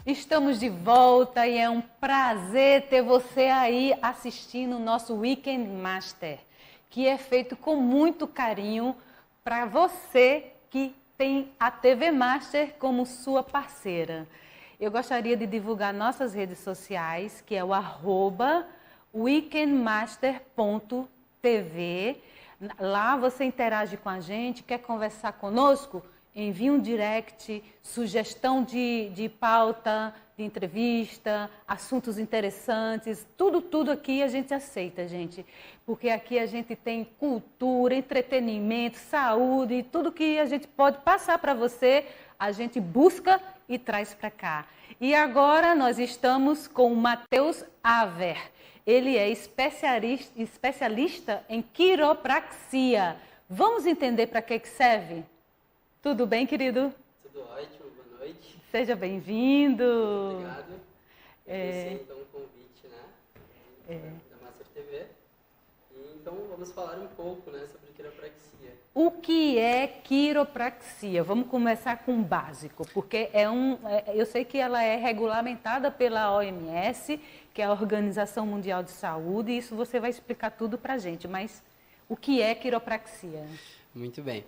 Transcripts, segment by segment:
Estamos de volta e é um prazer ter você aí assistindo o nosso Weekend Master, que é feito com muito carinho para você que tem a TV Master como sua parceira. Eu gostaria de divulgar nossas redes sociais, que é o @weekendmaster.tv. Lá você interage com a gente, quer conversar conosco? Envie um direct, sugestão de pauta, de entrevista, assuntos interessantes, tudo aqui a gente aceita, gente. Porque aqui a gente tem cultura, entretenimento, saúde, tudo que a gente pode passar para você, a gente busca e traz para cá. E agora nós estamos com o Matheus Aver. Ele é especialista em quiropraxia. Vamos entender para que serve? Tudo bem, querido? Tudo ótimo, boa noite. Seja bem-vindo. Obrigado. Agradecer então o convite, da Master TV. E então vamos falar um pouco, sobre quiropraxia. O que é quiropraxia? Vamos começar com o básico, porque eu sei que ela é regulamentada pela OMS, que é a Organização Mundial de Saúde, e isso você vai explicar tudo pra gente, mas o que é quiropraxia? Muito bem.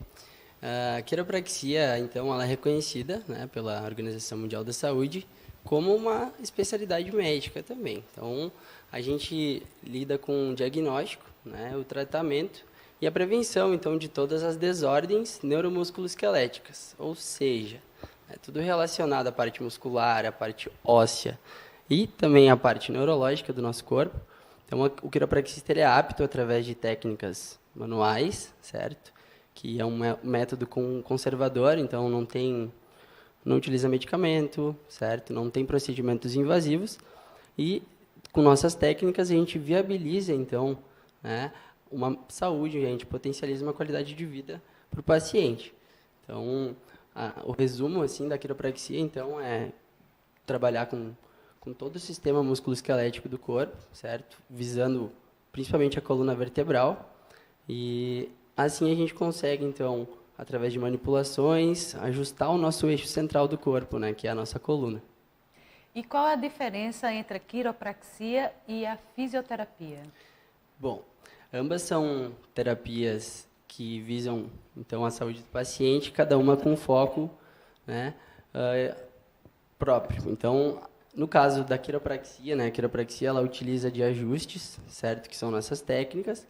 A quiropraxia, então, ela é reconhecida, pela Organização Mundial da Saúde como uma especialidade médica também. Então, a gente lida com o diagnóstico, o tratamento e a prevenção, então, de todas as desordens neuromusculoesqueléticas, ou seja, tudo relacionado à parte muscular, à parte óssea e também à parte neurológica do nosso corpo. Então, o quiropraxista ele é apto através de técnicas manuais, certo? Que é um método conservador, então não utiliza medicamento, certo? Não tem procedimentos invasivos e com nossas técnicas a gente viabiliza então, uma saúde, a gente potencializa uma qualidade de vida para o paciente. Então, o resumo assim da quiropraxia então é trabalhar com todo o sistema musculoesquelético do corpo, certo? Visando principalmente a coluna vertebral e assim a gente consegue, então, através de manipulações, ajustar o nosso eixo central do corpo, que é a nossa coluna. E qual é a diferença entre a quiropraxia e a fisioterapia? Bom, ambas são terapias que visam, então, a saúde do paciente, cada uma com foco próprio. Então, no caso da quiropraxia, a quiropraxia ela utiliza de ajustes, certo? Que são nossas técnicas,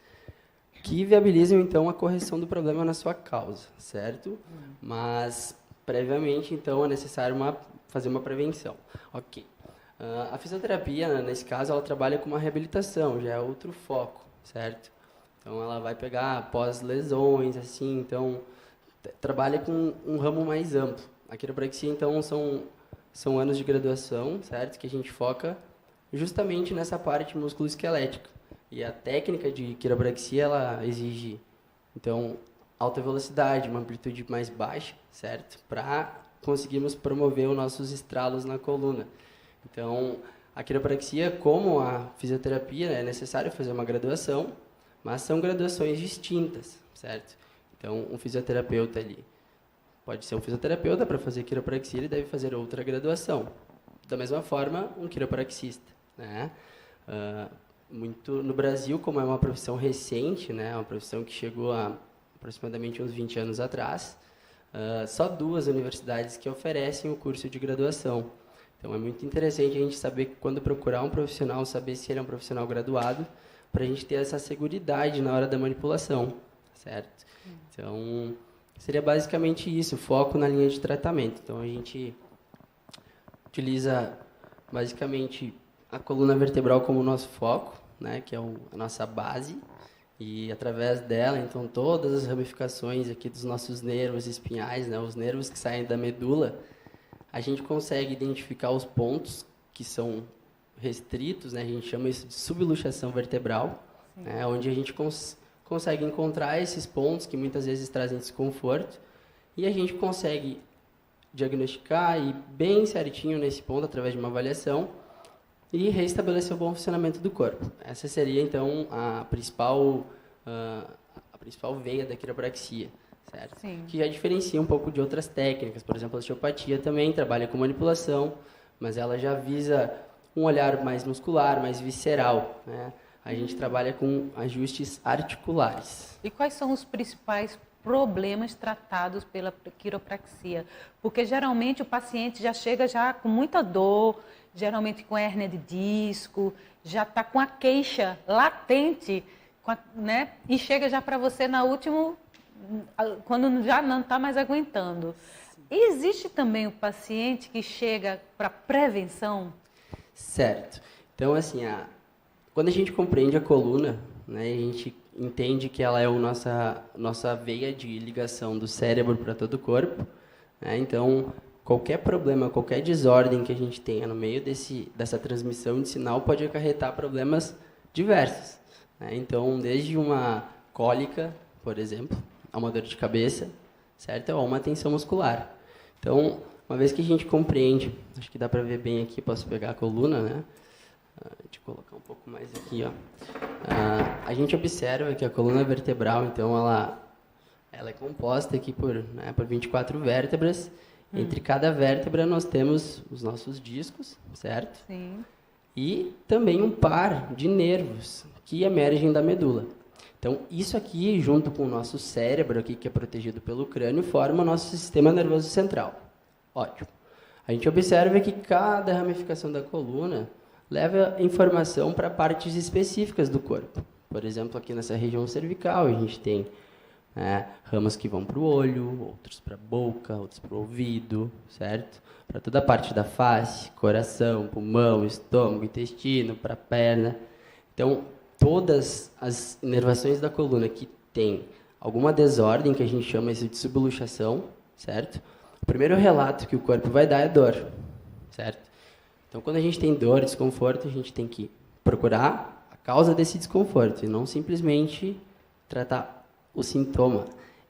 que viabilizam, então, a correção do problema na sua causa, certo? Mas, previamente, então, é necessário fazer uma prevenção. Ok. A fisioterapia, nesse caso, ela trabalha com uma reabilitação, já é outro foco, certo? Então, ela vai pegar pós-lesões, assim, então, trabalha com um ramo mais amplo. A quiropraxia, então, são anos de graduação, certo? Que a gente foca justamente nessa parte musculoesquelética. E a técnica de quiropraxia, ela exige, então, alta velocidade, uma amplitude mais baixa, certo? Para conseguirmos promover os nossos estralos na coluna. Então, a quiropraxia, como a fisioterapia, é necessário fazer uma graduação, mas são graduações distintas, certo? Então, um fisioterapeuta ali pode ser um fisioterapeuta para fazer quiropraxia, ele deve fazer outra graduação. Da mesma forma, um quiropraxista, muito no Brasil, como é uma profissão recente, uma profissão que chegou a aproximadamente uns 20 anos atrás, só 2 universidades que oferecem o curso de graduação. Então, é muito interessante a gente saber quando procurar um profissional, saber se ele é um profissional graduado, para a gente ter essa seguridade na hora da manipulação, certo? Então, seria basicamente isso, foco na linha de tratamento. Então, a gente utiliza basicamente a coluna vertebral como nosso foco, que é a nossa base, e através dela, então, todas as ramificações aqui dos nossos nervos espinhais, os nervos que saem da medula, a gente consegue identificar os pontos que são restritos, a gente chama isso de subluxação vertebral, onde a gente consegue encontrar esses pontos que muitas vezes trazem desconforto, e a gente consegue diagnosticar e bem certinho nesse ponto, através de uma avaliação, e restabelecer o bom funcionamento do corpo. Essa seria, então, a principal veia da quiropraxia, certo? Sim. Que já diferencia um pouco de outras técnicas. Por exemplo, a osteopatia também trabalha com manipulação, mas ela já visa um olhar mais muscular, mais visceral, né? A gente trabalha com ajustes articulares. E quais são os principais problemas tratados pela quiropraxia? Porque geralmente o paciente já chega já com muita dor, geralmente com hérnia de disco, já está com a queixa latente, né? E chega já para você na última, quando já não está mais aguentando. E existe também o paciente que chega para prevenção? Certo. Então, assim, quando a gente compreende a coluna, né, a gente entende que ela é a nossa veia de ligação do cérebro para todo o corpo, né? Então, qualquer problema, qualquer desordem que a gente tenha no meio dessa transmissão de sinal pode acarretar problemas diversos, né? Então, desde uma cólica, por exemplo, a uma dor de cabeça, certo? Ou uma tensão muscular. Então, uma vez que a gente compreende, acho que dá para ver bem aqui, posso pegar a coluna, né? Deixa eu colocar um pouco mais aqui, ó. A gente observa que a coluna vertebral, então, ela é composta aqui por 24 vértebras. Entre cada vértebra nós temos os nossos discos, certo? Sim. E também um par de nervos que emergem da medula. Então, isso aqui, junto com o nosso cérebro, aqui, que é protegido pelo crânio, forma o nosso sistema nervoso central. Ótimo. A gente observa que cada ramificação da coluna leva informação para partes específicas do corpo. Por exemplo, aqui nessa região cervical, a gente tem ramos que vão para o olho, outros para a boca, outros para o ouvido, certo? Para toda a parte da face, coração, pulmão, estômago, intestino, para a perna. Então, todas as inervações da coluna que tem alguma desordem, que a gente chama isso de subluxação, certo? O primeiro relato que o corpo vai dar é dor, certo? Então, quando a gente tem dor, desconforto, a gente tem que procurar a causa desse desconforto e não simplesmente tratar o sintoma.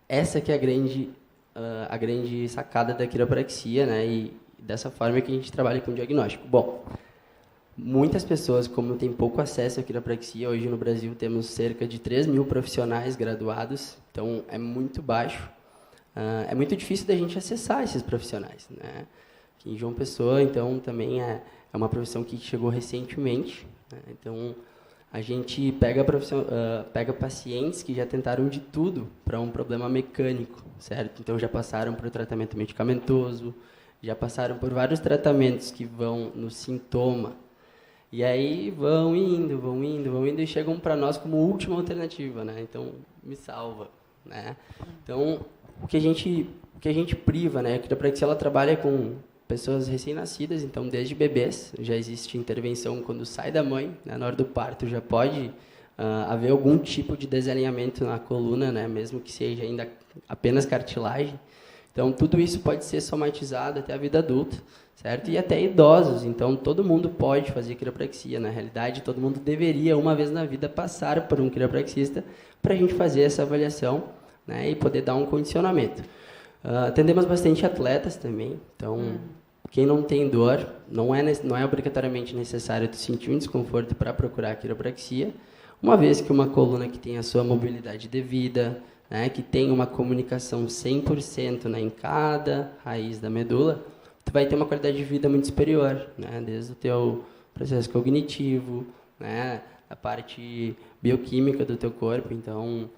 Essa que é a grande sacada da quiropraxia, né? E dessa forma que a gente trabalha com o diagnóstico. Bom, muitas pessoas, como tem pouco acesso à quiropraxia, hoje no Brasil temos cerca de 3.000 profissionais graduados, então é muito baixo. É muito difícil da gente acessar esses profissionais, né? Aqui em João Pessoa, então, também é uma profissão que chegou recentemente, né? Então, a gente pega pacientes que já tentaram de tudo para um problema mecânico, certo? Então, já passaram por tratamento medicamentoso, já passaram por vários tratamentos que vão no sintoma, e aí vão indo, e chegam para nós como última alternativa, né? Então, me salva, né? Então, o que a gente priva, né? A quiropraxia, ela trabalha com pessoas recém-nascidas, então desde bebês já existe intervenção quando sai da mãe, né, na hora do parto já pode haver algum tipo de desalinhamento na coluna, né, mesmo que seja ainda apenas cartilagem. Então tudo isso pode ser somatizado até a vida adulta, certo? E até idosos, então todo mundo pode fazer quiropraxia. Na realidade, todo mundo deveria uma vez na vida passar por um quiropraxista para a gente fazer essa avaliação, né, e poder dar um condicionamento. Atendemos bastante atletas também, então quem não tem dor, não é obrigatoriamente necessário sentir um desconforto para procurar a quiropraxia, uma vez que uma coluna que tem a sua mobilidade devida, né, que tem uma comunicação 100%, né, em cada raiz da medula, tu vai ter uma qualidade de vida muito superior, né, desde o teu processo cognitivo, né, a parte bioquímica do teu corpo. Então,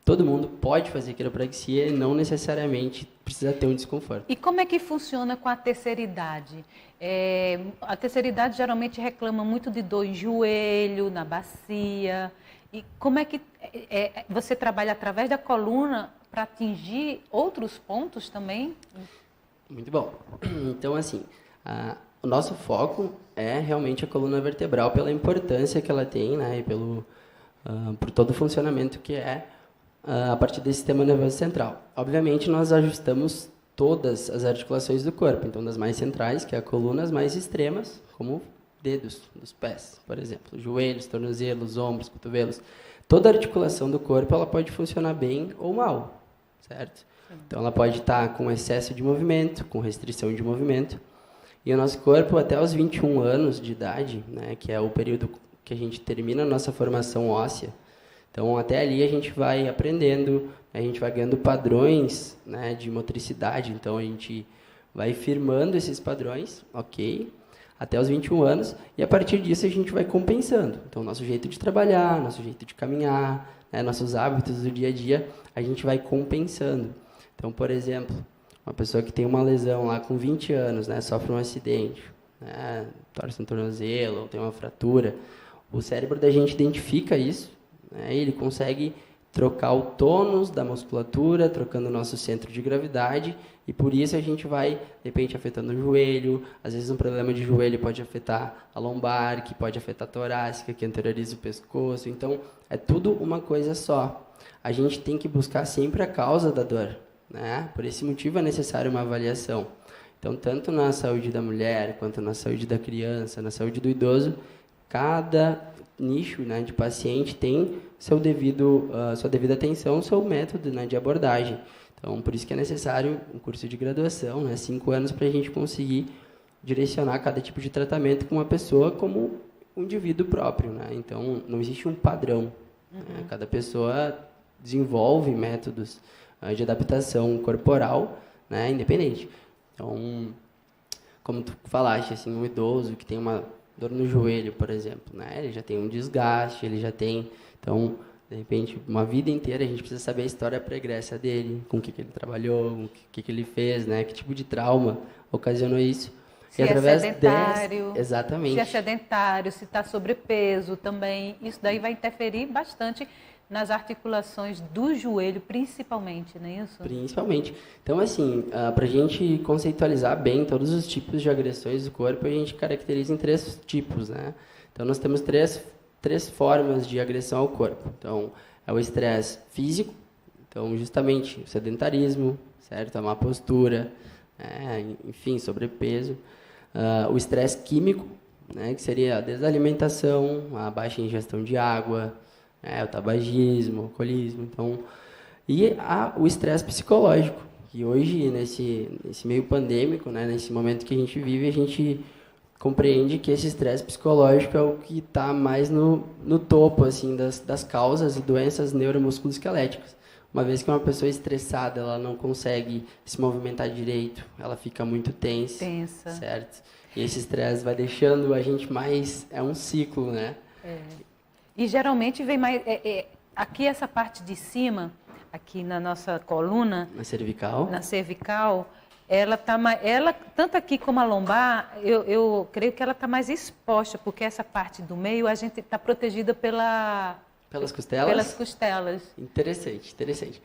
todo mundo pode fazer quiropraxia e não necessariamente precisa ter um desconforto. E como é que funciona com a terceira idade? A terceira idade geralmente reclama muito de dor em joelho, na bacia. E como é que você trabalha através da coluna para atingir outros pontos também? Muito bom. Então, assim, o nosso foco é realmente a coluna vertebral pela importância que ela tem, né, e por todo o funcionamento que é a partir desse sistema nervoso central. Obviamente, nós ajustamos todas as articulações do corpo, então das mais centrais, que é a coluna, as mais extremas, como dedos dos pés, por exemplo, joelhos, tornozelos, ombros, cotovelos. Toda articulação do corpo ela pode funcionar bem ou mal, certo? Então, ela pode estar com excesso de movimento, com restrição de movimento. E o nosso corpo, até os 21 anos de idade, né, que é o período que a gente termina a nossa formação óssea, então, até ali a gente vai aprendendo, a gente vai ganhando padrões, né, de motricidade. Então, a gente vai firmando esses padrões, ok, até os 21 anos, e a partir disso a gente vai compensando. Então, nosso jeito de trabalhar, nosso jeito de caminhar, né, nossos hábitos do dia a dia, a gente vai compensando. Então, por exemplo, uma pessoa que tem uma lesão lá com 20 anos, né, sofre um acidente, né, torce um tornozelo ou tem uma fratura, o cérebro da gente identifica isso, né, e ele consegue trocar o tônus da musculatura, trocando o nosso centro de gravidade, e por isso a gente vai, de repente, afetando o joelho. Às vezes um problema de joelho pode afetar a lombar, que pode afetar a torácica, que anterioriza o pescoço. Então, é tudo uma coisa só. A gente tem que buscar sempre a causa da dor, né? Por esse motivo é necessário uma avaliação. Então, tanto na saúde da mulher, quanto na saúde da criança, na saúde do idoso, cada nicho, né, de paciente tem sua devida atenção, seu método, né, de abordagem. Então, por isso que é necessário um curso de graduação, né, 5 anos, para a gente conseguir direcionar cada tipo de tratamento com uma pessoa como um indivíduo próprio, né? Então, não existe um padrão. Né? Cada pessoa desenvolve métodos de adaptação corporal, né, independente. Então, como tu falaste, assim, um idoso que tem uma dor no joelho, por exemplo, né? Ele já tem um desgaste, ele já tem... Então, de repente, uma vida inteira a gente precisa saber a história pregressa dele, com o que ele trabalhou, o que ele fez, né? Que tipo de trauma ocasionou isso. Se é sedentário, exatamente. Se é sedentário, se está sobrepeso também. Isso daí vai interferir bastante nas articulações do joelho, principalmente, não é isso? Principalmente. Então, assim, para a gente conceitualizar bem todos os tipos de agressões do corpo, a gente caracteriza em 3 tipos, né? Então, nós temos três formas de agressão ao corpo. Então, é o estresse físico, então, justamente, o sedentarismo, certo? A má postura, enfim, sobrepeso. O estresse químico, né? Que seria desde a alimentação, a baixa ingestão de água, o tabagismo, o alcoolismo, então, e o estresse psicológico, que hoje, nesse meio pandêmico, né, nesse momento que a gente vive, a gente compreende que esse estresse psicológico é o que está mais no topo, assim, das causas e doenças neuromusculoesqueléticas. Uma vez que uma pessoa estressada, ela não consegue se movimentar direito, ela fica muito tensa, certo? E esse estresse vai deixando a gente mais... É um ciclo, né? E geralmente vem mais... aqui essa parte de cima, aqui na nossa coluna... Na cervical. Na cervical, ela tanto aqui como a lombar, eu creio que ela está mais exposta, porque essa parte do meio a gente está protegida pelas costelas? Pelas costelas. Interessante.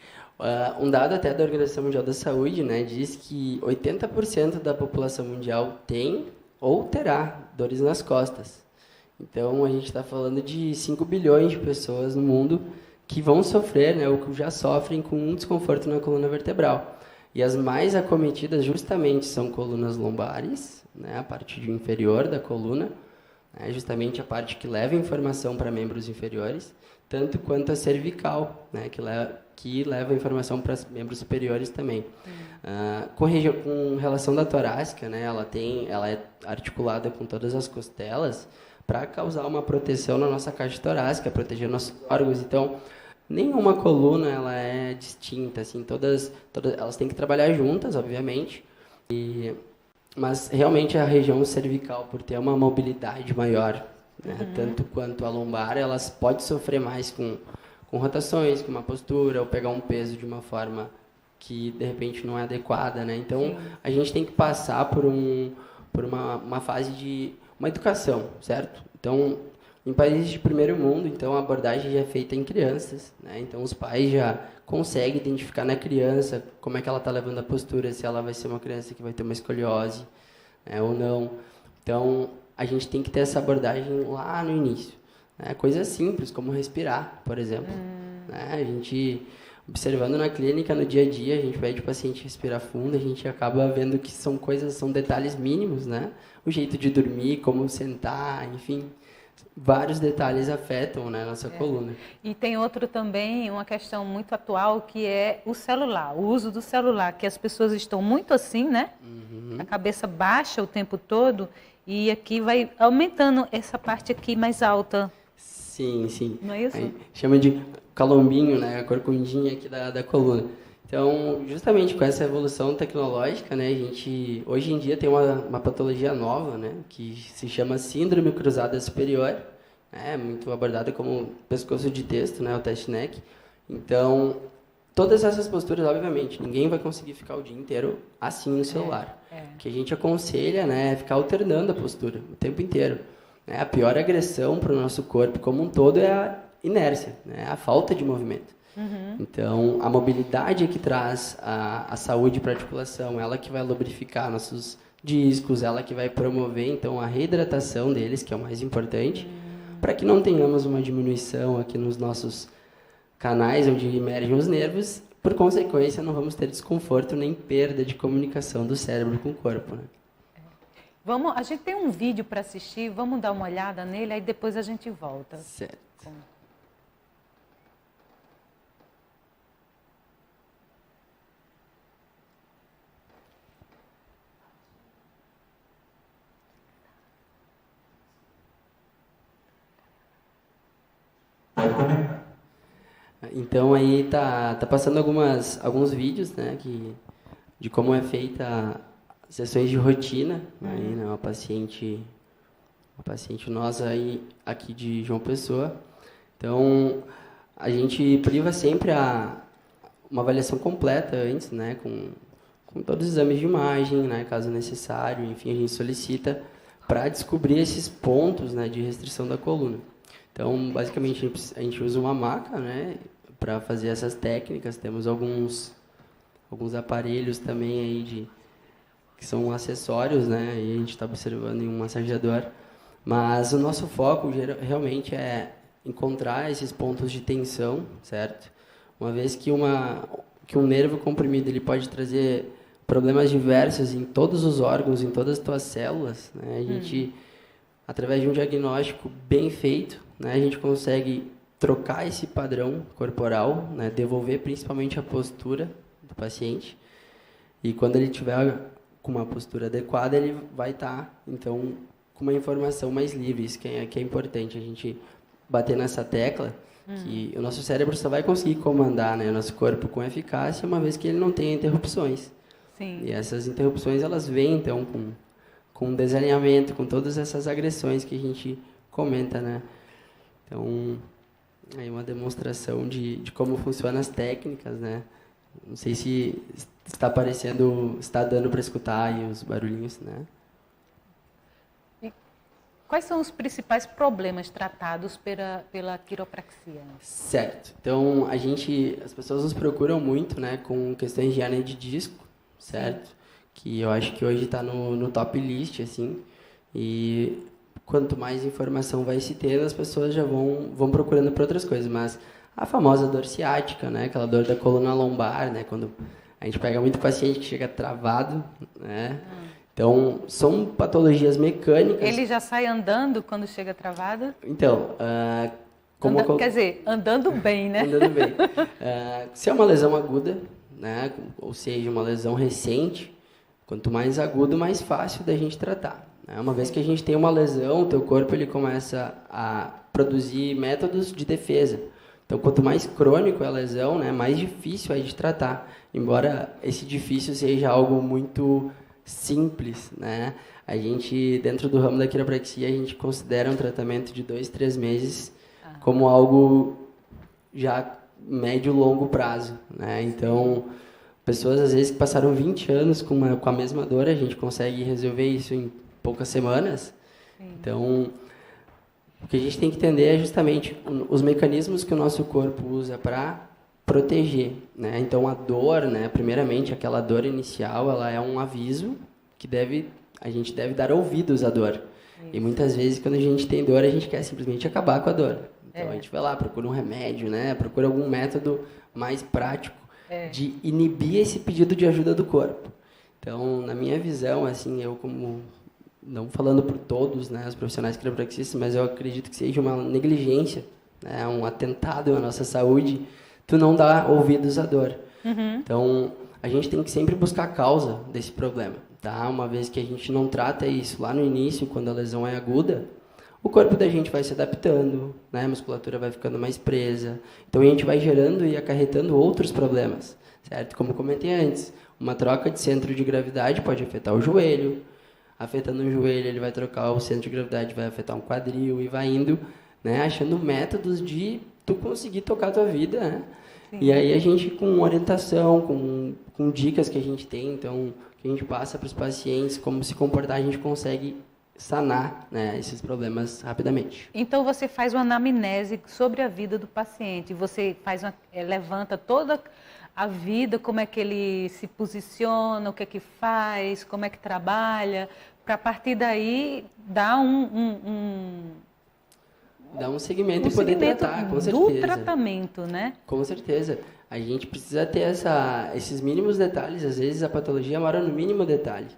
Um dado até da Organização Mundial da Saúde, né, diz que 80% da população mundial tem ou terá dores nas costas. Então, a gente está falando de 5 bilhões de pessoas no mundo que vão sofrer, né, ou que já sofrem com um desconforto na coluna vertebral. E as mais acometidas justamente são colunas lombares, né, a parte inferior da coluna, né, justamente a parte que leva informação para membros inferiores, tanto quanto a cervical, né, que leva informação para membros superiores também. Com relação da torácica, né, ela é articulada com todas as costelas, para causar uma proteção na nossa caixa torácica, proteger nossos órgãos. Então, nenhuma coluna ela é distinta, assim, todas elas têm que trabalhar juntas, obviamente, mas realmente a região cervical, por ter uma mobilidade maior, né, tanto quanto a lombar, elas podem sofrer mais com rotações, com uma postura, ou pegar um peso de uma forma que, de repente, não é adequada, né? Então, a gente tem que passar por uma fase de uma educação, certo? Então, em países de primeiro mundo, então, a abordagem já é feita em crianças, né? Então, os pais já conseguem identificar na criança como é que ela está levando a postura, se ela vai ser uma criança que vai ter uma escoliose, né, ou não. Então, a gente tem que ter essa abordagem lá no início, né? Coisas simples, como respirar, por exemplo. Né? A gente, observando na clínica, no dia a dia, a gente pede o paciente respirar fundo, a gente acaba vendo que são detalhes mínimos, né? O jeito de dormir, como sentar, enfim, vários detalhes afetam, né, a nossa coluna. E tem outro também, uma questão muito atual, que é o celular, o uso do celular, que as pessoas estão muito assim, né? A cabeça baixa o tempo todo e aqui vai aumentando essa parte aqui mais alta. Sim. Não é isso? Aí chama de calombinho, né, a corcundinha aqui da coluna. Então, justamente com essa evolução tecnológica, né, a gente hoje em dia tem uma patologia nova, né, que se chama síndrome cruzada superior, né, muito abordada como pescoço de texto, né, o teste neck. Então, todas essas posturas, obviamente, ninguém vai conseguir ficar o dia inteiro assim no celular. O que a gente aconselha, né, é ficar alternando a postura o tempo inteiro. Né? A pior agressão para o nosso corpo como um todo é a inércia, né, a falta de movimento. Então, a mobilidade é que traz a saúde para a articulação, ela que vai lubrificar nossos discos, ela que vai promover, então, a reidratação deles, que é o mais importante, para que não tenhamos uma diminuição aqui nos nossos canais onde emergem os nervos, por consequência, não vamos ter desconforto nem perda de comunicação do cérebro com o corpo. Né? A gente tem um vídeo para assistir, vamos dar uma olhada nele, aí depois a gente volta. Certo. Então aí tá passando alguns vídeos, né, de como é feita sessões de rotina, aí, né, uma paciente nossa aí aqui de João Pessoa. Então a gente priva sempre uma avaliação completa antes, né, com todos os exames de imagem, né, caso necessário, enfim, a gente solicita para descobrir esses pontos, né, de restrição da coluna. Então, basicamente, a gente usa uma maca, né, para fazer essas técnicas. Temos alguns aparelhos também aí que são acessórios, né, e a gente está observando em um massageador. Mas o nosso foco realmente é encontrar esses pontos de tensão, certo? Uma vez que um nervo comprimido ele pode trazer problemas diversos em todos os órgãos, em todas as tuas células, né, a gente, através de um diagnóstico bem feito, né, a gente consegue trocar esse padrão corporal, né, devolver principalmente a postura do paciente. E quando ele tiver com uma postura adequada, ele vai estar, então, com uma informação mais livre. Isso que é importante, a gente bater nessa tecla, que o nosso cérebro só vai conseguir comandar, né, o nosso corpo com eficácia, uma vez que ele não tenha interrupções. Sim. E essas interrupções, elas vêm, então, com desalinhamento, com todas essas agressões que a gente comenta, né? Então, aí uma demonstração de como funcionam as técnicas, né? Não sei se está aparecendo, está dando para escutar aí os barulhinhos, né? E quais são os principais problemas tratados pela quiropraxia? Certo. Então, as pessoas nos procuram muito, né, com questões de hernia de disco, certo? Sim. Que eu acho que hoje está no top list, assim, e quanto mais informação vai se ter, as pessoas já vão procurando por outras coisas, mas a famosa dor ciática, né, aquela dor da coluna lombar, né, quando a gente pega muito paciente que chega travado, né, então são patologias mecânicas. Ele já sai andando quando chega travado? Então, quer dizer, andando bem, né? Andando bem. Se é uma lesão aguda, né, ou seja, uma lesão recente, quanto mais agudo, mais fácil da gente tratar. Uma vez que a gente tem uma lesão, o teu corpo ele começa a produzir métodos de defesa. Então, quanto mais crônico é a lesão, né, mais difícil é de tratar. Embora esse difícil seja algo muito simples, né? A gente, dentro do ramo da quiropraxia, a gente considera um tratamento de 2, 3 meses como algo já médio e longo prazo, né? Então, pessoas às vezes que passaram 20 anos com a mesma dor, a gente consegue resolver isso em poucas semanas. Sim. Então, o que a gente tem que entender é justamente os mecanismos que o nosso corpo usa para proteger, né? Então, a dor, né, primeiramente, aquela dor inicial, ela é um aviso que a gente deve dar ouvidos à dor. Isso. E muitas vezes, quando a gente tem dor, a gente quer simplesmente acabar com a dor. Então, a gente vai lá, procura um remédio, né? Procura algum método mais prático de inibir esse pedido de ajuda do corpo. Então, na minha visão, assim, eu como... não falando por todos, né, os profissionais quiropraxistas, mas eu acredito que seja uma negligência, né, um atentado à nossa saúde, tu não dá ouvidos à dor. Então, a gente tem que sempre buscar a causa desse problema, tá? Uma vez que a gente não trata isso lá no início, quando a lesão é aguda, o corpo da gente vai se adaptando, né, a musculatura vai ficando mais presa, então a gente vai gerando e acarretando outros problemas, certo? Como eu comentei antes, uma troca de centro de gravidade pode afetar o joelho, afetando o joelho ele vai trocar o centro de gravidade, vai afetar um quadril e vai indo, né, achando métodos de tu conseguir tocar a tua vida, né? Sim. E aí a gente, com orientação, com dicas que a gente tem, então, que a gente passa para os pacientes, como se comportar, a gente consegue sanar, né, esses problemas rapidamente. Então, você faz uma anamnese sobre a vida do paciente, você levanta toda a vida, como é que ele se posiciona, o que é que faz, como é que trabalha, para a partir daí dar dar um segmento e poder tratar, com certeza. Do tratamento, né? Com certeza. A gente precisa ter esses mínimos detalhes. Às vezes a patologia mora no mínimo detalhe.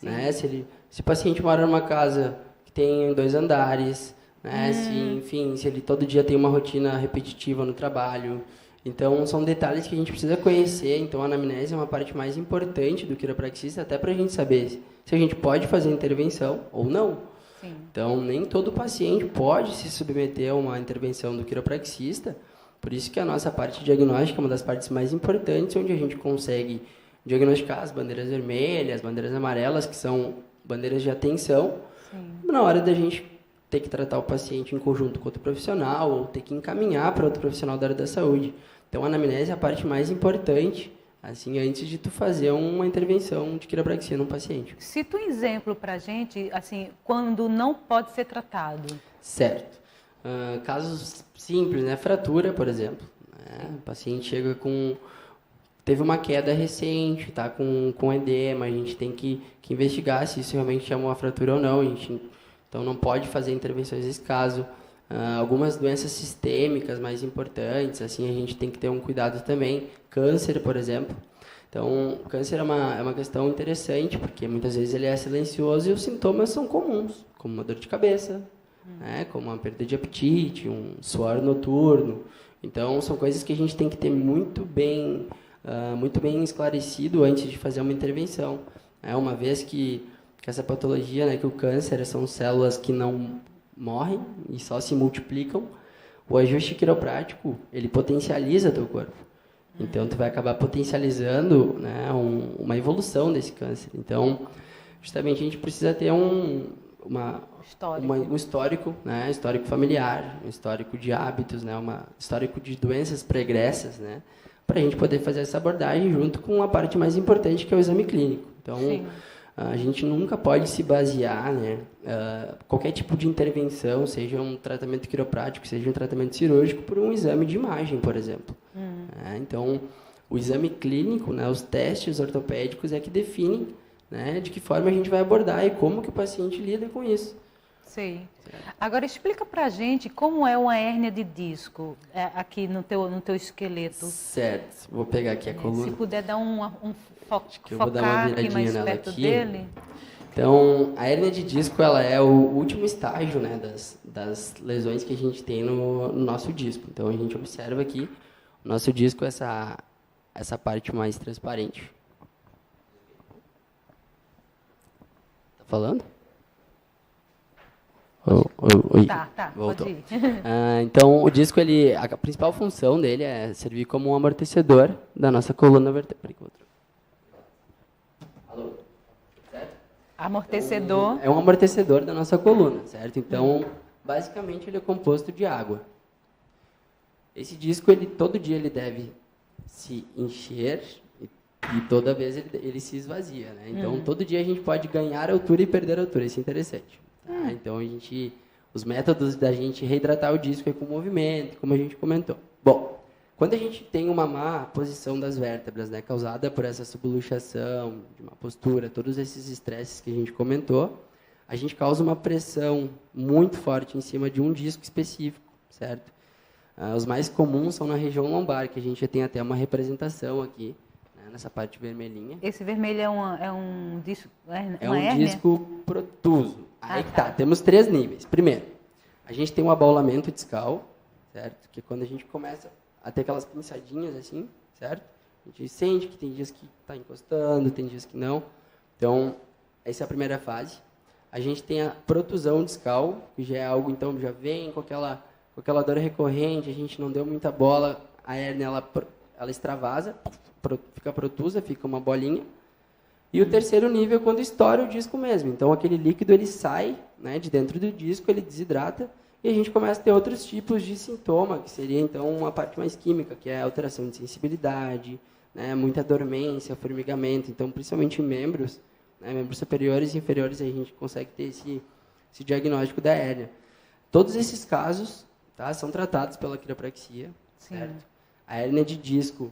Né? Se o paciente mora numa casa que tem 2 andares, né? Se ele todo dia tem uma rotina repetitiva no trabalho. Então, são detalhes que a gente precisa conhecer. Então, a anamnese é uma parte mais importante do quiropraxista, até para a gente saber se a gente pode fazer intervenção ou não. Sim. Então, nem todo paciente pode se submeter a uma intervenção do quiropraxista. Por isso que a nossa parte diagnóstica é uma das partes mais importantes, onde a gente consegue diagnosticar as bandeiras vermelhas, bandeiras amarelas, que são bandeiras de atenção, na hora da gente ter que tratar o paciente em conjunto com outro profissional, ou ter que encaminhar para outro profissional da área da saúde. Então, a anamnese é a parte mais importante, assim, antes de tu fazer uma intervenção de quiropraxia no paciente. Cita um exemplo para a gente, assim, quando não pode ser tratado. Certo. Casos simples, né? Fratura, por exemplo. Né? O paciente chega teve uma queda recente, tá com edema, a gente tem que investigar se isso realmente é uma fratura ou não. Então, não pode fazer intervenções nesse caso. Algumas doenças sistêmicas mais importantes, assim, a gente tem que ter um cuidado também. Câncer, por exemplo. Então, o câncer é uma questão interessante, porque muitas vezes ele é silencioso e os sintomas são comuns, como uma dor de cabeça, né, como uma perda de apetite, um suor noturno. Então, são coisas que a gente tem que ter muito bem esclarecido antes de fazer uma intervenção. Uma vez que essa patologia, né, que o câncer são células que não morrem e só se multiplicam, o ajuste quiroprático, ele potencializa teu corpo. Então, tu vai acabar potencializando, né, uma evolução desse câncer. Então, justamente, a gente precisa ter um histórico, né, histórico familiar, um histórico de hábitos, né, um histórico de doenças pregressas, né, para a gente poder fazer essa abordagem junto com a parte mais importante, que é o exame clínico. Então, a gente nunca pode se basear, né, qualquer tipo de intervenção, seja um tratamento quiroprático, seja um tratamento cirúrgico, por um exame de imagem, por exemplo. Então, o exame clínico, né, os testes ortopédicos é que definem, né, de que forma a gente vai abordar e como que o paciente lida com isso. Sim. Agora, explica pra gente como é uma hérnia de disco aqui no teu esqueleto. Certo. Vou pegar aqui a coluna. Se puder dar eu vou dar uma viradinha aqui mais nela perto aqui. dele. Então, a hérnia de disco, ela é o último estágio, né, das lesões que a gente tem no nosso disco. Então, a gente observa aqui o nosso disco, essa parte mais transparente. Tá falando? Oi. Tá, voltou. pode ir. Então, o disco, a principal função dele é servir como um amortecedor da nossa coluna vertebral. Alô? Certo? Amortecedor. É um amortecedor da nossa coluna, certo? Então, basicamente, ele é composto de água. Esse disco, todo dia ele deve se encher e toda vez ele se esvazia, né? Então, todo dia a gente pode ganhar altura e perder altura. Isso é interessante. Tá? Então, os métodos da gente reidratar o disco é com movimento, como a gente comentou. Bom, quando a gente tem uma má posição das vértebras, né, causada por essa subluxação, de má postura, todos esses estresses que a gente comentou, a gente causa uma pressão muito forte em cima de um disco específico, certo? Os mais comuns são na região lombar, que a gente já tem até uma representação aqui, né, nessa parte vermelhinha. Esse vermelho é um disco? É um hérnia? Disco protuso. Aí tá, temos 3 níveis. Primeiro, a gente tem um abaulamento discal, certo? Que quando a gente começa a ter aquelas pinçadinhas assim, certo? A gente sente que tem dias que está encostando, tem dias que não. Então, essa é a primeira fase. A gente tem a protusão discal, que já é algo, então, já vem com aquela dor recorrente, a gente não deu muita bola, a hérnia, ela extravasa, fica protusa, fica uma bolinha. E o terceiro nível é quando estoura o disco mesmo. Então, aquele líquido ele sai, né, de dentro do disco, ele desidrata, e a gente começa a ter outros tipos de sintoma, que seria, então, uma parte mais química, que é a alteração de sensibilidade, né, muita dormência, formigamento. Então, principalmente em membros, né, membros superiores e inferiores, a gente consegue ter esse diagnóstico da hérnia. Todos esses casos, tá, são tratados pela quiropraxia, certo? A hérnia de disco,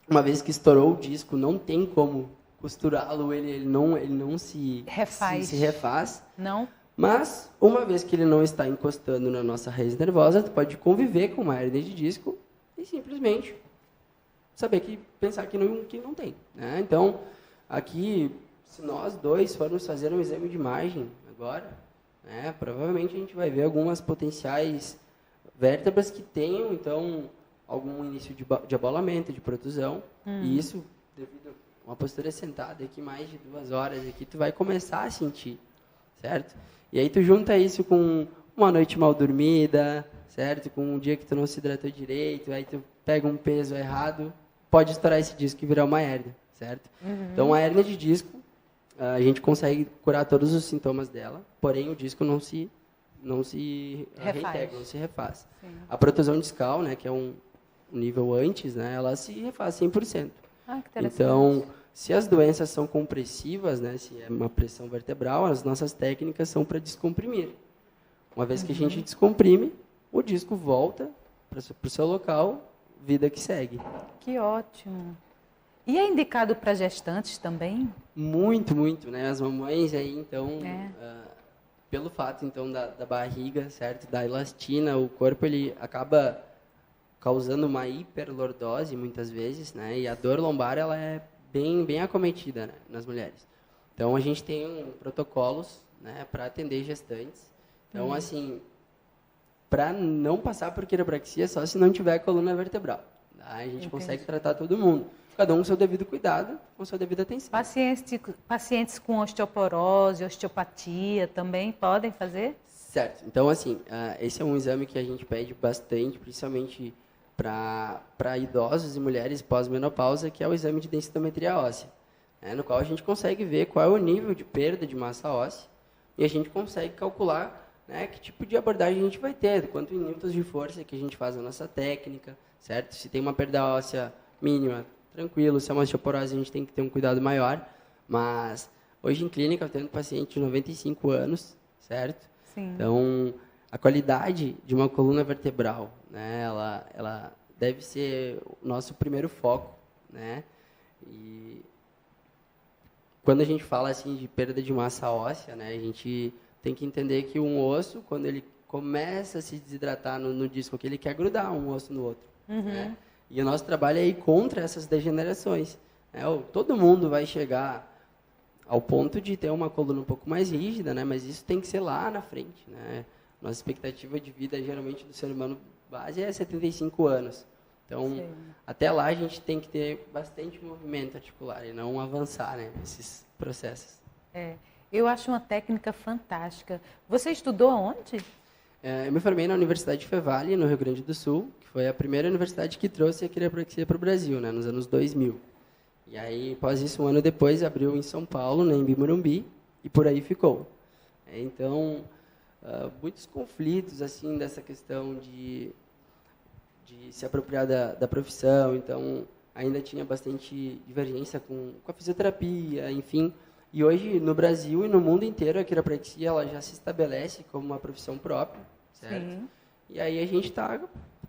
uma vez que estourou o disco, não tem como costurá-lo, ele não se refaz. Não? Mas, uma vez que ele não está encostando na nossa raiz nervosa, tu pode conviver com uma hérnia de disco e simplesmente pensar que não tem. Né? Então, aqui, se nós dois formos fazer um exame de imagem agora, né, provavelmente a gente vai ver algumas potenciais vértebras que tenham, então, algum início de abolamento, de protusão, e isso, devido a uma postura sentada aqui mais de 2 horas, aqui tu vai começar a sentir, certo? E aí tu junta isso com uma noite mal dormida, certo? Com um dia que tu não se hidratou direito, aí tu pega um peso errado, pode estourar esse disco e virar uma hérnia, certo? Então a hérnia de disco, a gente consegue curar todos os sintomas dela, porém o disco não se reintegra, não se refaz. Sim. A protusão discal, né, que é um nível antes, né, ela se refaz 100%. Que interessante. Então, se as doenças são compressivas, né, se é uma pressão vertebral, as nossas técnicas são para descomprimir. Uma vez que a gente descomprime, o disco volta para o seu local, vida que segue. Que ótimo. E é indicado para gestantes também? Muito, muito, né? As mamães aí, então, pelo fato, então, da barriga, certo? Da elastina, o corpo, ele acaba causando uma hiperlordose, muitas vezes, né? E a dor lombar, ela é bem acometida, né, nas mulheres. Então, a gente tem protocolos, né, para atender gestantes. Então, assim, para não passar por quiropraxia, só se não tiver coluna vertebral. Tá? A gente consegue tratar todo mundo. Cada um com seu devido cuidado, com sua devida atenção. Pacientes com osteoporose, osteopatia também podem fazer? Certo. Então, assim, esse é um exame que a gente pede bastante, principalmente para idosos e mulheres pós-menopausa, que é o exame de densitometria óssea, né, no qual a gente consegue ver qual é o nível de perda de massa óssea e a gente consegue calcular, né, que tipo de abordagem a gente vai ter, quanto em newtons de força que a gente faz a nossa técnica, certo? Se tem uma perda óssea mínima, tranquilo, se é uma osteoporose, a gente tem que ter um cuidado maior, mas hoje em clínica eu tenho um paciente de 95 anos, certo? Sim. Então, a qualidade de uma coluna vertebral, né, ela deve ser o nosso primeiro foco, né? E quando a gente fala assim de perda de massa óssea, né, a gente tem que entender que um osso, quando ele começa a se desidratar no disco, que ele quer grudar um osso no outro, né? E o nosso trabalho é ir contra essas degenerações, né? Todo mundo vai chegar ao ponto de ter uma coluna um pouco mais rígida, né? Mas isso tem que ser lá na frente, né? Nossa expectativa de vida, geralmente, do ser humano base é 75 anos. Então, até lá, a gente tem que ter bastante movimento articular e não avançar, né, nesses processos. Eu acho uma técnica fantástica. Você estudou aonde? Eu me formei na Universidade de Fevale, no Rio Grande do Sul, que foi a primeira universidade que trouxe a quiropraxia para o Brasil, né, nos anos 2000. E aí, após isso, um ano depois, abriu em São Paulo, na Embi Morumbi, e por aí ficou. Então, muitos conflitos assim dessa questão de se apropriar da profissão, então ainda tinha bastante divergência com a fisioterapia, enfim. E hoje no Brasil e no mundo inteiro a quiropraxia ela já se estabelece como uma profissão própria, certo? Sim. E aí a gente está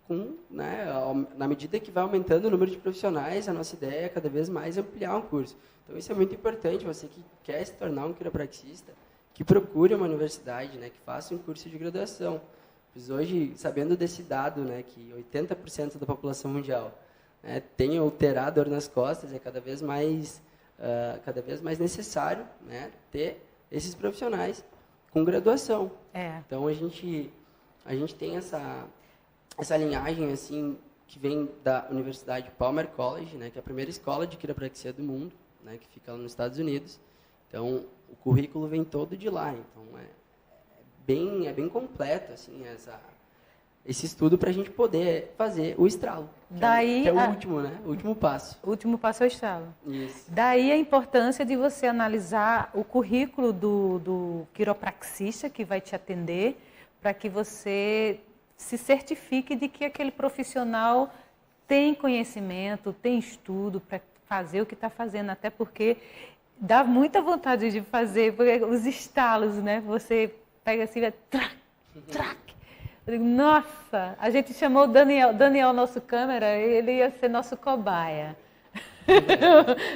com, né, na medida que vai aumentando o número de profissionais, a nossa ideia é cada vez mais ampliar o curso. Então isso é muito importante, você que quer se tornar um quiropraxista, que procure uma universidade, né, que faça um curso de graduação. Pois hoje, sabendo desse dado, né, que 80% da população mundial, né, tem ou terá dor nas costas, é cada vez mais necessário, né, ter esses profissionais com graduação. Então, a gente tem essa linhagem assim, que vem da Universidade Palmer College, né, que é a primeira escola de quiropraxia do mundo, né, que fica lá nos Estados Unidos. Então, o currículo vem todo de lá, então é bem completo assim esse estudo para a gente poder fazer o estralo. Que é o último, né? O último passo. O último passo é o estralo. Isso. Daí a importância de você analisar o currículo do quiropraxista que vai te atender, para que você se certifique de que aquele profissional tem conhecimento, tem estudo para fazer o que está fazendo, até porque dá muita vontade de fazer os estalos, né? Você pega assim, vai trac, trac. Eu digo, nossa, a gente chamou o Daniel, nosso câmera, ele ia ser nosso cobaia.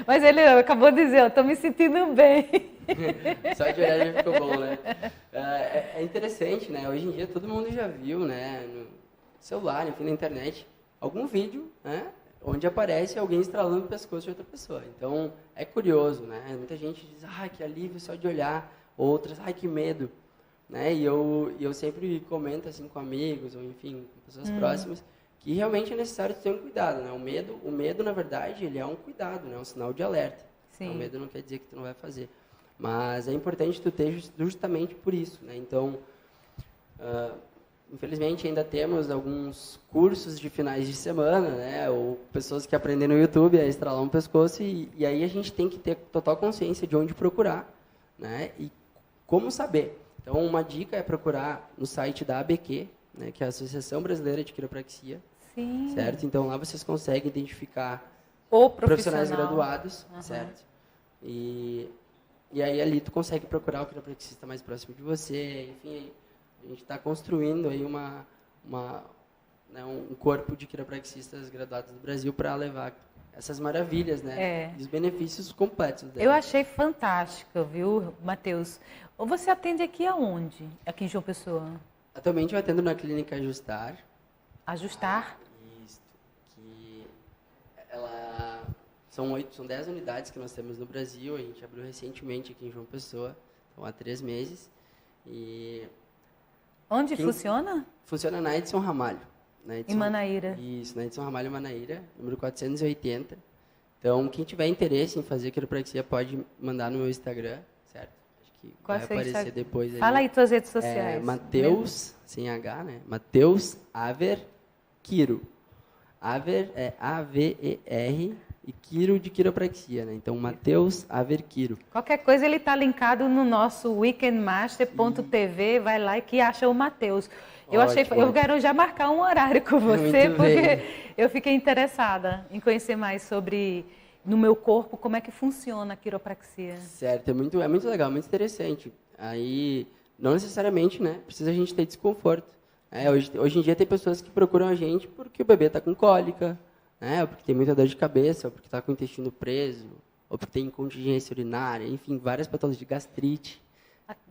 Mas ele acabou de dizer, eu estou me sentindo bem. Só de olhar já ficou bom, né? É interessante, né? Hoje em dia todo mundo já viu, né? No celular, enfim, na internet, algum vídeo, né? Onde aparece alguém estralando o pescoço de outra pessoa. Então, é curioso, né? Muita gente diz, que alívio só de olhar. Outras, que medo. Né? E eu sempre comento assim com amigos, ou enfim, com pessoas próximas, que realmente é necessário ter um cuidado, né? O medo, na verdade, ele é um cuidado, né? Um sinal de alerta. Sim. O medo não quer dizer que tu não vai fazer. Mas é importante tu ter justamente por isso, né? Então, infelizmente, ainda temos alguns cursos de finais de semana, né? Ou pessoas que aprendem no YouTube a estralar um pescoço, e aí a gente tem que ter total consciência de onde procurar, né? E como saber. Então, uma dica é procurar no site da ABQ, né, que é a Associação Brasileira de Quiropraxia. Sim. Certo? Então, lá vocês conseguem identificar o profissionais graduados, certo? E aí, ali, tu consegue procurar o quiropraxista mais próximo de você. Enfim, a gente está construindo aí um corpo de quiropraxistas graduados do Brasil para levar essas maravilhas, né? Os benefícios completos dela. Eu achei fantástico, viu, Matheus? Você atende aqui aonde? Aqui em João Pessoa? Atualmente eu atendo na clínica Ajustar. Ajustar? Isso. Que são 10 unidades que nós temos no Brasil. A gente abriu recentemente aqui em João Pessoa, então há 3 meses. E onde funciona? Funciona na Edson Ramalho. Em Manaíra. Isso, na Edson Ramalho, Manaíra, número 480. Então, quem tiver interesse em fazer quiropraxia pode mandar no meu Instagram, certo? Acho que vai aparecer depois. Fala aí tuas redes sociais. Matheus, sem H, né? Matheus Aver Quiro. Aver é A-V-E-R e Quiro de quiropraxia, né? Então, Matheus Aver Quiro. Qualquer coisa ele está linkado no nosso weekendmaster.tv, vai lá e que acha o Matheus. Eu quero já marcar um horário com você, porque eu fiquei interessada em conhecer mais sobre, no meu corpo, como é que funciona a quiropraxia. Certo, é muito legal, muito interessante. Aí, não necessariamente, né, precisa a gente ter desconforto. Hoje em dia tem pessoas que procuram a gente porque o bebê está com cólica, né, ou porque tem muita dor de cabeça, ou porque está com o intestino preso, ou porque tem incontinência urinária, enfim, várias patologias de gastrite,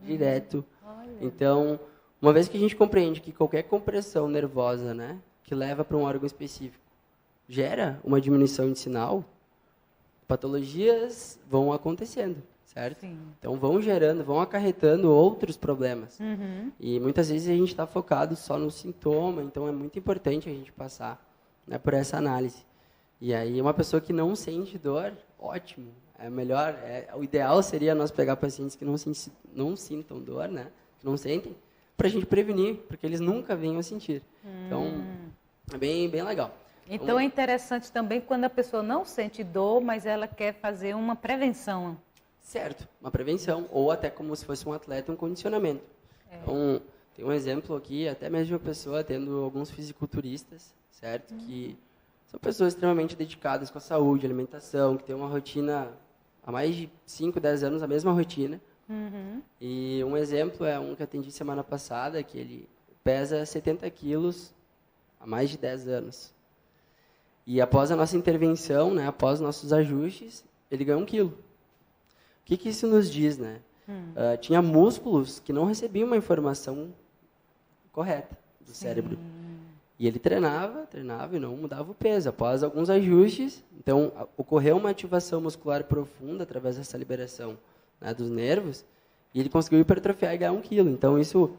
direto. Olha. Então, uma vez que a gente compreende que qualquer compressão nervosa, né, que leva para um órgão específico, gera uma diminuição de sinal, patologias vão acontecendo, certo? Sim. Então, vão acarretando outros problemas. E muitas vezes a gente está focado só no sintoma, então é muito importante a gente passar, né, por essa análise. E aí, uma pessoa que não sente dor, ótimo, é melhor. O ideal seria nós pegar pacientes que não sintam dor, né, que não sentem, para a gente prevenir, porque eles nunca venham a sentir. Então, é bem legal. Então, é interessante também quando a pessoa não sente dor, mas ela quer fazer uma prevenção. Certo, uma prevenção, ou até como se fosse um atleta, um condicionamento. Então, tem um exemplo aqui, até mesmo uma pessoa tendo alguns fisiculturistas, certo? Que são pessoas extremamente dedicadas com a saúde, alimentação, que têm uma rotina, há mais de 5, 10 anos, a mesma rotina. E um exemplo é um que atendi semana passada, que ele pesa 70 quilos há mais de 10 anos. E após a nossa intervenção, né, após nossos ajustes, ele ganhou 1 quilo. O que isso nos diz, né? Tinha músculos que não recebiam uma informação correta do cérebro. E ele treinava e não mudava o peso. Após alguns ajustes, então, ocorreu uma ativação muscular profunda através dessa liberação, né, dos nervos, e ele conseguiu hipertrofiar e ganhar 1 quilo. Então, isso,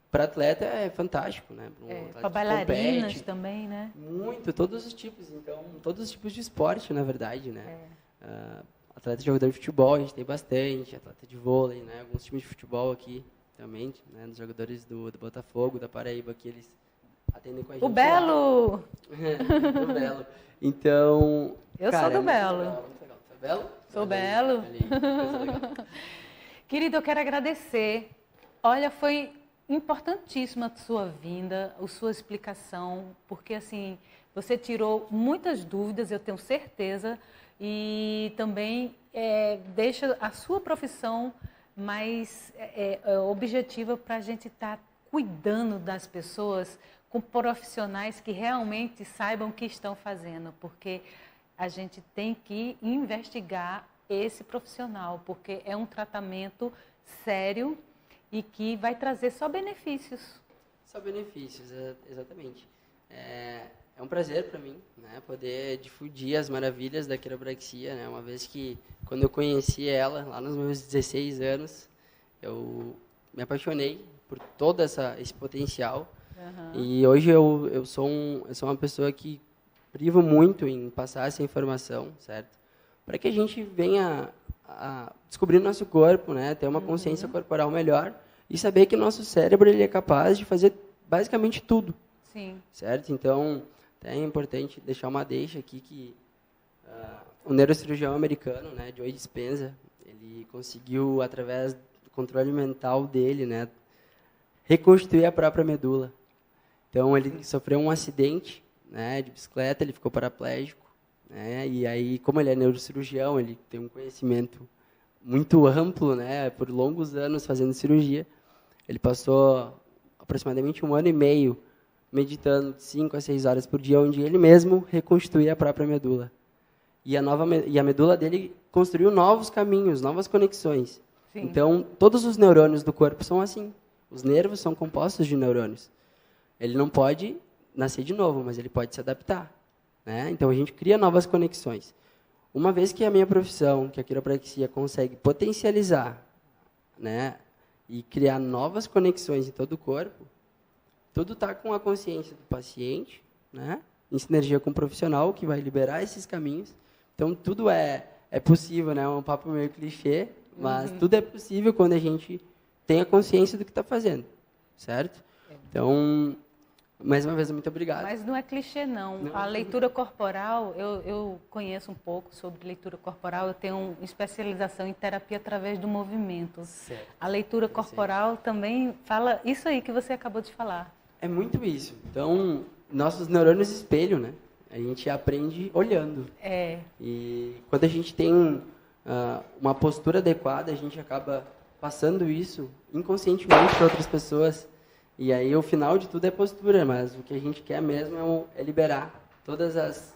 para atleta, é fantástico, né? Para bailarinas também, né? Muito, todos os tipos. Então, todos os tipos de esporte, na verdade, né? Atleta de jogador de futebol, a gente tem bastante. Atleta de vôlei, né? Alguns times de futebol aqui também, né? Dos jogadores do Botafogo, da Paraíba, que eles atendem com a gente O Belo! O Belo. Então, Eu cara, sou do Belo. Muito legal. Tá Belo? Sou Belo. Coisa legal. Querido, eu quero agradecer. Olha, foi importantíssima a sua vinda, a sua explicação, porque assim, você tirou muitas dúvidas, eu tenho certeza, e também deixa a sua profissão mais objetiva para a gente estar cuidando das pessoas com profissionais que realmente saibam o que estão fazendo, porque a gente tem que investigar esse profissional, porque é um tratamento sério e que vai trazer só benefícios. Só benefícios, exatamente. É um prazer para mim, né, poder difundir as maravilhas da quiropraxia, né, uma vez que, quando eu conheci ela, lá nos meus 16 anos, eu me apaixonei por todo esse potencial. E hoje eu sou uma pessoa que privo muito em passar essa informação, certo? Para que a gente venha a descobrir o nosso corpo, né, ter uma consciência corporal melhor e saber que o nosso cérebro ele é capaz de fazer basicamente tudo. Sim. Certo? Então, é importante deixar uma deixa aqui que o neurocirurgião americano, né, Joe Dispenza, ele conseguiu, através do controle mental dele, né, reconstruir a própria medula. Então, ele sofreu um acidente, né, de bicicleta, ele ficou paraplégico, né, e aí, como ele é neurocirurgião, ele tem um conhecimento muito amplo, né, por longos anos fazendo cirurgia. Ele passou aproximadamente 1 ano e meio meditando de 5 a 6 horas por dia, onde ele mesmo reconstruía a própria medula. E a medula dele construiu novos caminhos, novas conexões. Sim. Então, todos os neurônios do corpo são assim. Os nervos são compostos de neurônios. Ele não pode nascer de novo, mas ele pode se adaptar, né? Então, a gente cria novas conexões. Uma vez que a minha profissão, que a quiropraxia, consegue potencializar, né, e criar novas conexões em todo o corpo, tudo está com a consciência do paciente, né, em sinergia com o profissional, que vai liberar esses caminhos. Então, tudo é possível, né? É um papo meio clichê, mas tudo é possível quando a gente tem a consciência do que está fazendo, certo? Então, mais uma vez, muito obrigado. Mas não é clichê, não. A leitura corporal, eu conheço um pouco sobre leitura corporal, eu tenho especialização em terapia através do movimento. Certo. A leitura corporal também fala isso aí que você acabou de falar. É muito isso. Então, nossos neurônios espelham, né? A gente aprende olhando. E quando a gente tem uma postura adequada, a gente acaba passando isso inconscientemente para outras pessoas. E aí o final de tudo é postura, mas o que a gente quer mesmo é liberar todas as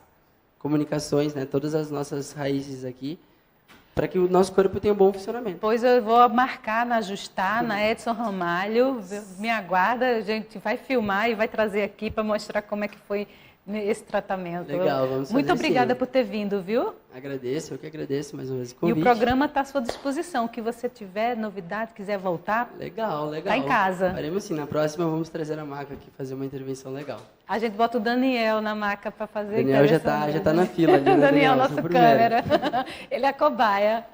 comunicações, né, todas as nossas raízes aqui, para que o nosso corpo tenha um bom funcionamento. Pois eu vou marcar, ajustar na Edson Ramalho, me aguarda, a gente vai filmar e vai trazer aqui para mostrar como é que foi esse tratamento. Legal, vamos fazer. Muito obrigada por ter vindo, viu? Agradeço, eu que agradeço mais uma vez o convite. E o programa está à sua disposição. O que você tiver, novidade, quiser voltar, legal. Está em casa. Faremos sim, na próxima vamos trazer a maca aqui, fazer uma intervenção legal. A gente bota o Daniel na maca para fazer. O Daniel já tá na fila ali, né? Daniel, nosso câmera. Ele é a cobaia.